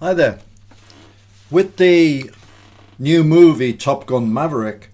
Hi there. With the new movie Top Gun Maverick,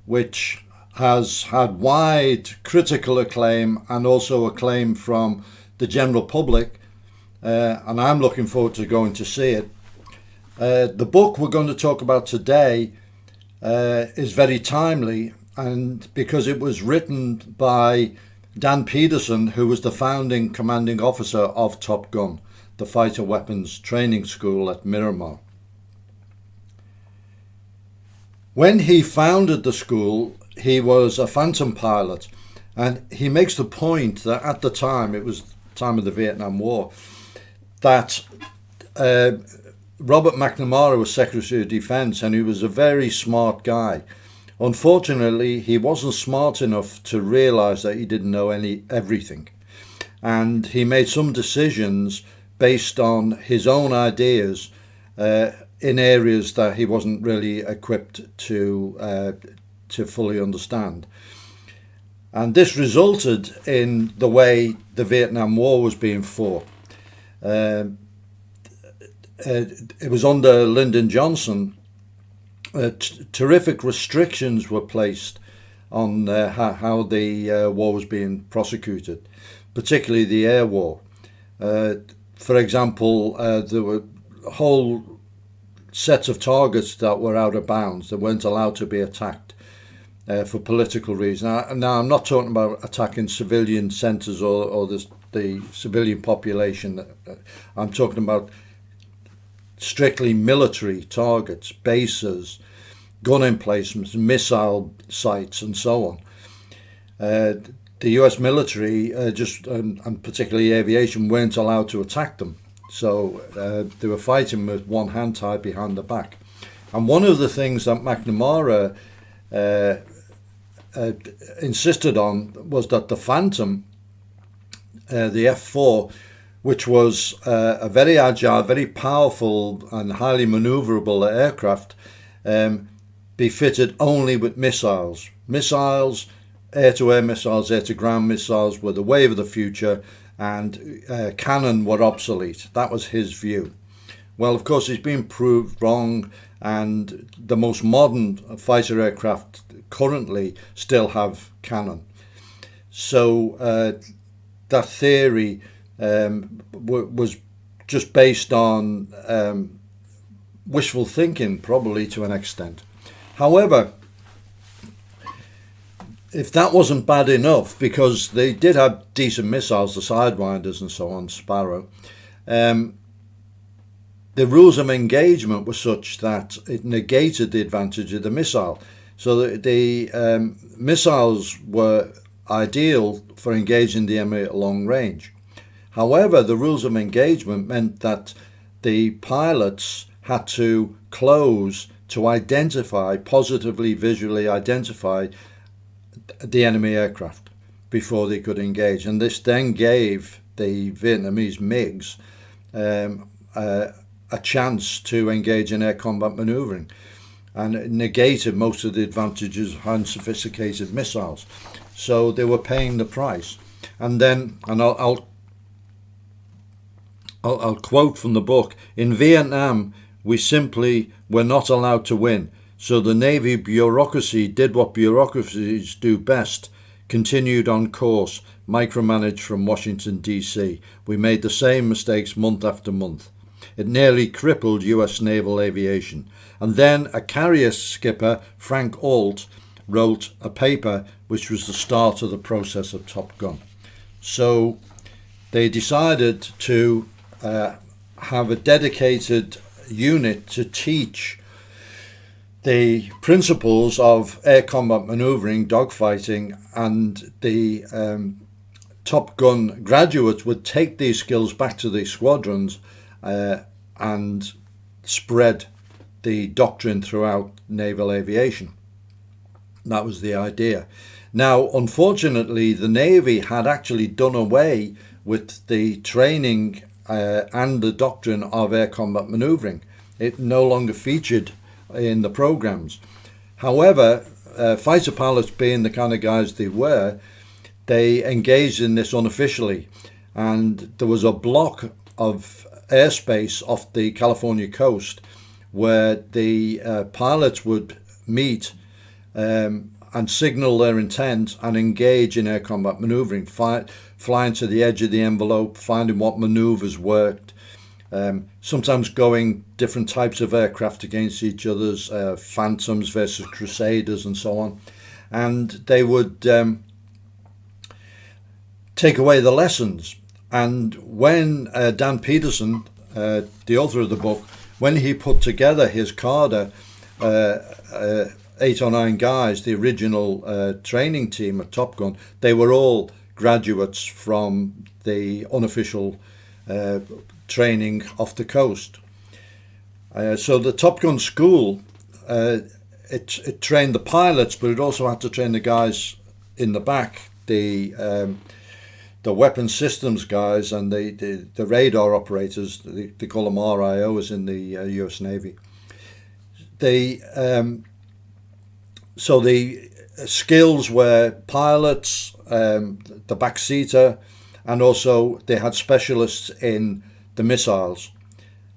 which has had wide critical acclaim and also acclaim from the general public, and I'm looking forward to going to see it. The book we're going to talk about today is very timely, and because it was written by Dan Pedersen, who was the founding commanding officer of Top Gun, the fighter weapons training school at Miramar. When he founded the school, he was a phantom pilot, and he makes the point that at the time, it was the time of the Vietnam War, that Robert McNamara was Secretary of Defense, and he was a very smart guy. Unfortunately, he wasn't smart enough to realize that he didn't know everything, and he made some decisions based on his own ideas in areas that he wasn't really equipped to fully understand. And this resulted in the way the Vietnam War was being fought. It was under Lyndon Johnson. Terrific restrictions were placed on how the war was being prosecuted, particularly the air war. For example, there were whole sets of targets that were out of bounds, that weren't allowed to be attacked for political reasons. Now, I'm not talking about attacking civilian centres or the civilian population. I'm talking about strictly military targets, bases, gun emplacements, missile sites, and so on. The US military, and particularly aviation, weren't allowed to attack them. So they were fighting with one hand tied behind the back. And one of the things that McNamara insisted on was that the Phantom, the F-4, which was a very agile, very powerful and highly maneuverable aircraft, be fitted only with missiles. Air-to-air missiles, air-to-ground missiles were the wave of the future, and cannon were obsolete. That was his view. Well, of course, he's been proved wrong, and the most modern fighter aircraft currently still have cannon. So that theory was just based on wishful thinking, probably to an extent. However, if that wasn't bad enough, because they did have decent missiles, the Sidewinders and so on, Sparrow, the rules of engagement were such that it negated the advantage of the missile. So the missiles were ideal for engaging the enemy at long range. However, the rules of engagement meant that the pilots had to close to identify, positively visually identify, the enemy aircraft before they could engage. And this then gave the Vietnamese MiGs a chance to engage in air combat maneuvering, and it negated most of the advantages of unsophisticated missiles. So they were paying the price. And then, and I'll quote from the book, "In Vietnam, we simply were not allowed to win. So the Navy bureaucracy did what bureaucracies do best, continued on course, micromanaged from Washington, D.C. We made the same mistakes month after month. It nearly crippled US naval aviation." And then a carrier skipper, Frank Ault, wrote a paper which was the start of the process of Top Gun. So they decided to have a dedicated unit to teach the principles of air combat maneuvering, dogfighting, and the Top Gun graduates would take these skills back to the squadrons and spread the doctrine throughout naval aviation. That was the idea. Now, unfortunately, the Navy had actually done away with the training and the doctrine of air combat maneuvering. It no longer featured in the programs. However, fighter pilots, being the kind of guys they were, they engaged in this unofficially, and there was a block of airspace off the California coast where the pilots would meet and signal their intent and engage in air combat maneuvering, flying to the edge of the envelope, finding what maneuvers worked, sometimes going different types of aircraft against each other's, Phantoms versus Crusaders and so on. And they would take away the lessons. And when Dan Pedersen, the author of the book, when he put together his cadre, 8 or 9 guys, the original training team at Topgun, they were all graduates from the unofficial training off the coast. So the Topgun school, it trained the pilots, but it also had to train the guys in the back, the weapon systems guys and the radar operators. They call them RIOs in the US Navy. So the skills were pilots, the backseater, and also they had specialists in the missiles,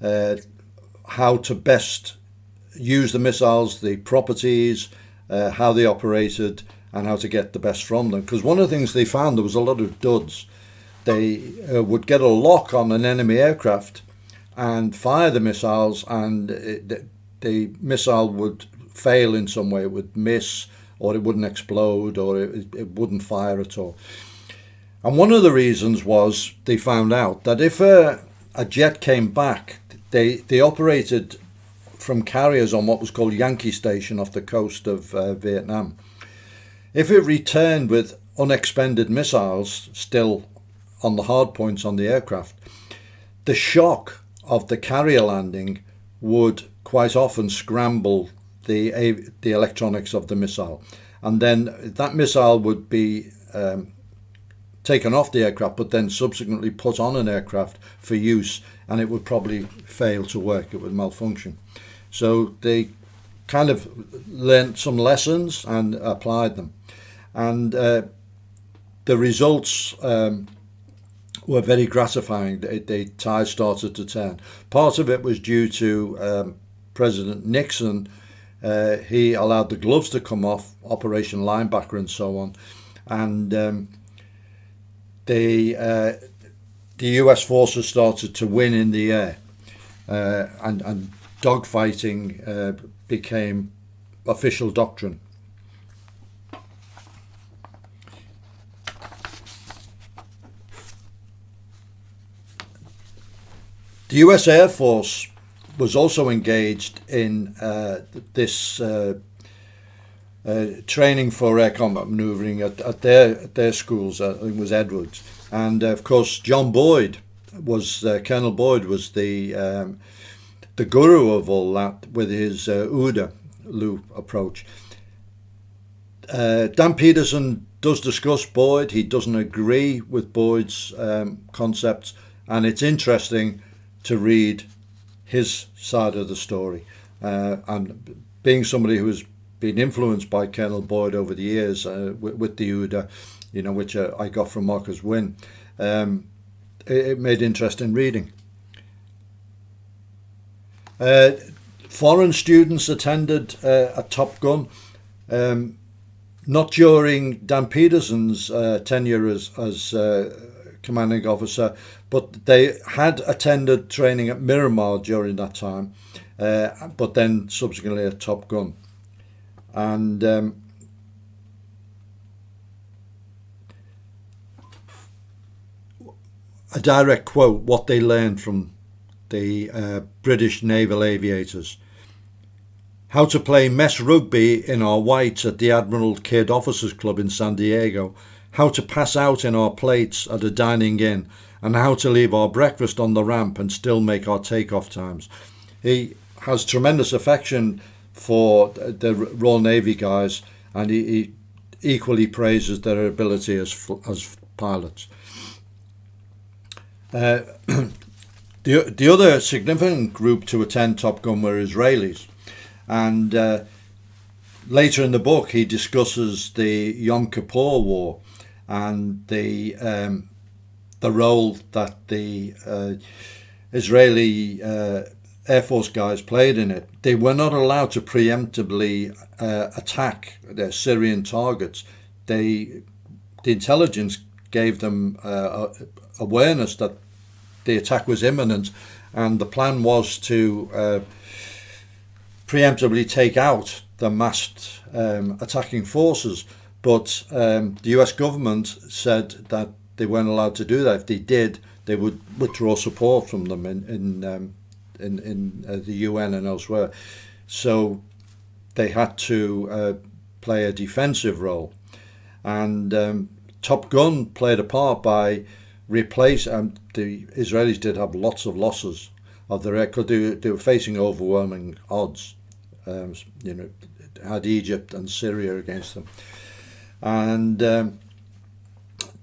how to best use the missiles, the properties, how they operated, and how to get the best from them. Because one of the things they found, there was a lot of duds. They would get a lock on an enemy aircraft and fire the missiles, and the missile would fail in some way. It would miss, or it wouldn't explode, or it wouldn't fire at all. And one of the reasons was they found out that if a jet came back, they operated from carriers on what was called Yankee Station off the coast of Vietnam. If it returned with unexpended missiles still on the hard points on the aircraft, the shock of the carrier landing would quite often scramble the electronics of the missile, and then that missile would be taken off the aircraft, but then subsequently put on an aircraft for use, and it would probably fail to work. It would malfunction. So they kind of learned some lessons and applied them, and the results were very gratifying. The tide started to turn. Part of it was due to President Nixon. He allowed the gloves to come off, Operation Linebacker and so on, and the US forces started to win in the air, and dogfighting became official doctrine. The US Air Force was also engaged in this training for air combat maneuvering at their schools. I think it was Edwards, and of course John Boyd was Colonel Boyd was the guru of all that with his OODA loop approach. Dan Pedersen does discuss Boyd. He doesn't agree with Boyd's concepts, and it's interesting to read his side of the story. And being somebody who's been influenced by Colonel Boyd over the years with the OODA, which I got from Marcus Wynn, it made interesting reading. Foreign students attended at Topgun, not during Dan Pedersen's tenure as commanding officer, but they had attended training at Miramar during that time, but then subsequently at Topgun. And a direct quote, what they learned from the British naval aviators: how to play mess rugby in our whites at the Admiral Kidd Officers Club in San Diego, how to pass out in our plates at a dining inn, and how to leave our breakfast on the ramp and still make our takeoff times. He has tremendous affection for the Royal Navy guys, and he equally praises their ability as pilots. The other significant group to attend Topgun were Israelis, and later in the book he discusses the Yom Kippur War and the role that the Israeli Air Force guys played in it. They were not allowed to preemptively attack their Syrian targets. The intelligence gave them awareness that the attack was imminent, and the plan was to preemptively take out the massed attacking forces. But the US government said that they weren't allowed to do that. If they did, they would withdraw support from them in the UN and elsewhere. So they had to play a defensive role. And Topgun played a part by replacing. The Israelis did have lots of losses of their air, because they were facing overwhelming odds. Had Egypt and Syria against them. And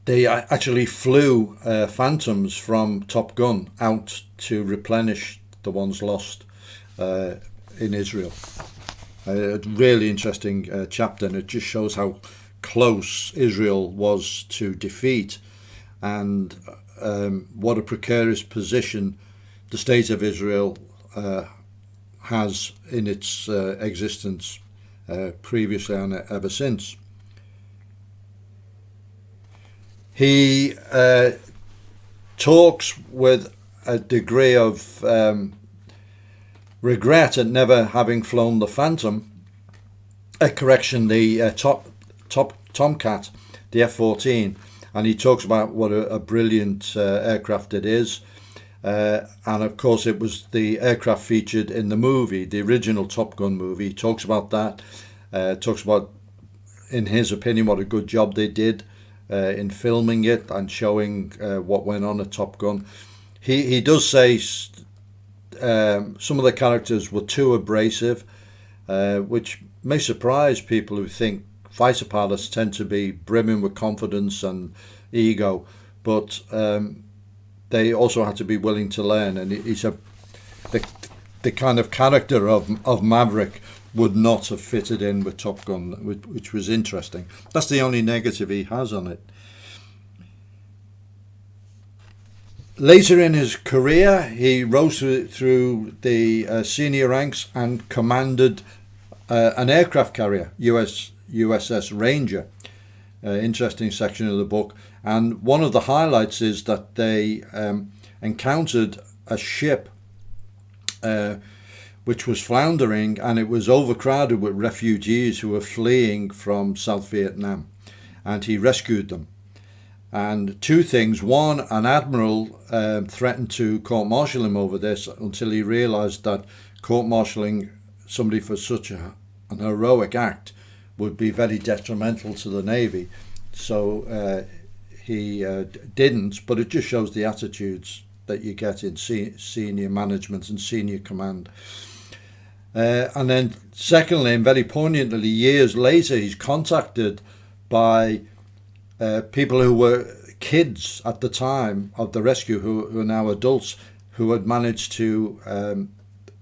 they actually flew Phantoms from Topgun out to replenish the ones lost in Israel. A really interesting chapter, and it just shows how close Israel was to defeat, and what a precarious position the state of Israel has in its existence previously and ever since. He talks with a degree of regret at never having flown the Phantom, the Tomcat, the F-14, and he talks about what a brilliant aircraft it is. And of course it was the aircraft featured in the movie, the original Top Gun movie. He talks about that, talks about, in his opinion, what a good job they did in filming it and showing what went on at Top Gun. He does say some of the characters were too abrasive, which may surprise people who think fighter pilots tend to be brimming with confidence and ego, but they also had to be willing to learn. And he said the kind of character of Maverick would not have fitted in with Top Gun, which was interesting. That's the only negative he has on it. Later in his career, he rose through the senior ranks and commanded an aircraft carrier, USS Ranger. Interesting section of the book. And one of the highlights is that they encountered a ship which was floundering, and it was overcrowded with refugees who were fleeing from South Vietnam, and he rescued them. And two things: one, an admiral threatened to court-martial him over this, until he realized that court-martialing somebody for such an heroic act would be very detrimental to the Navy. So he didn't, but it just shows the attitudes that you get in senior management and senior command. And then secondly, and very poignantly, years later, he's contacted by people who were kids at the time of the rescue, who are now adults, who had managed to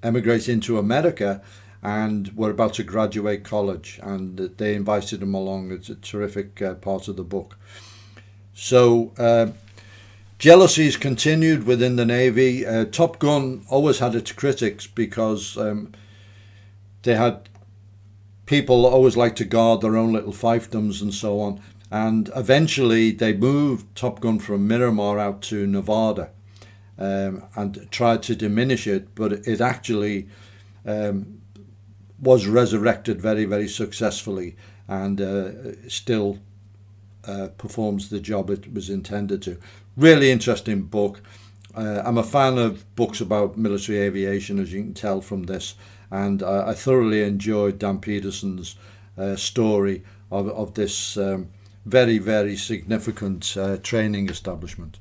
emigrate into America and were about to graduate college, and they invited him along. It's a terrific part of the book. So jealousies continued within the Navy. Top Gun always had its critics, because they had people always like to guard their own little fiefdoms and so on. And eventually they moved Top Gun from Miramar out to Nevada and tried to diminish it, but it actually was resurrected very, very successfully, and still performs the job it was intended to. Really interesting book. I'm a fan of books about military aviation, as you can tell from this, and I thoroughly enjoyed Dan Pedersen's story of this very, very significant training establishment.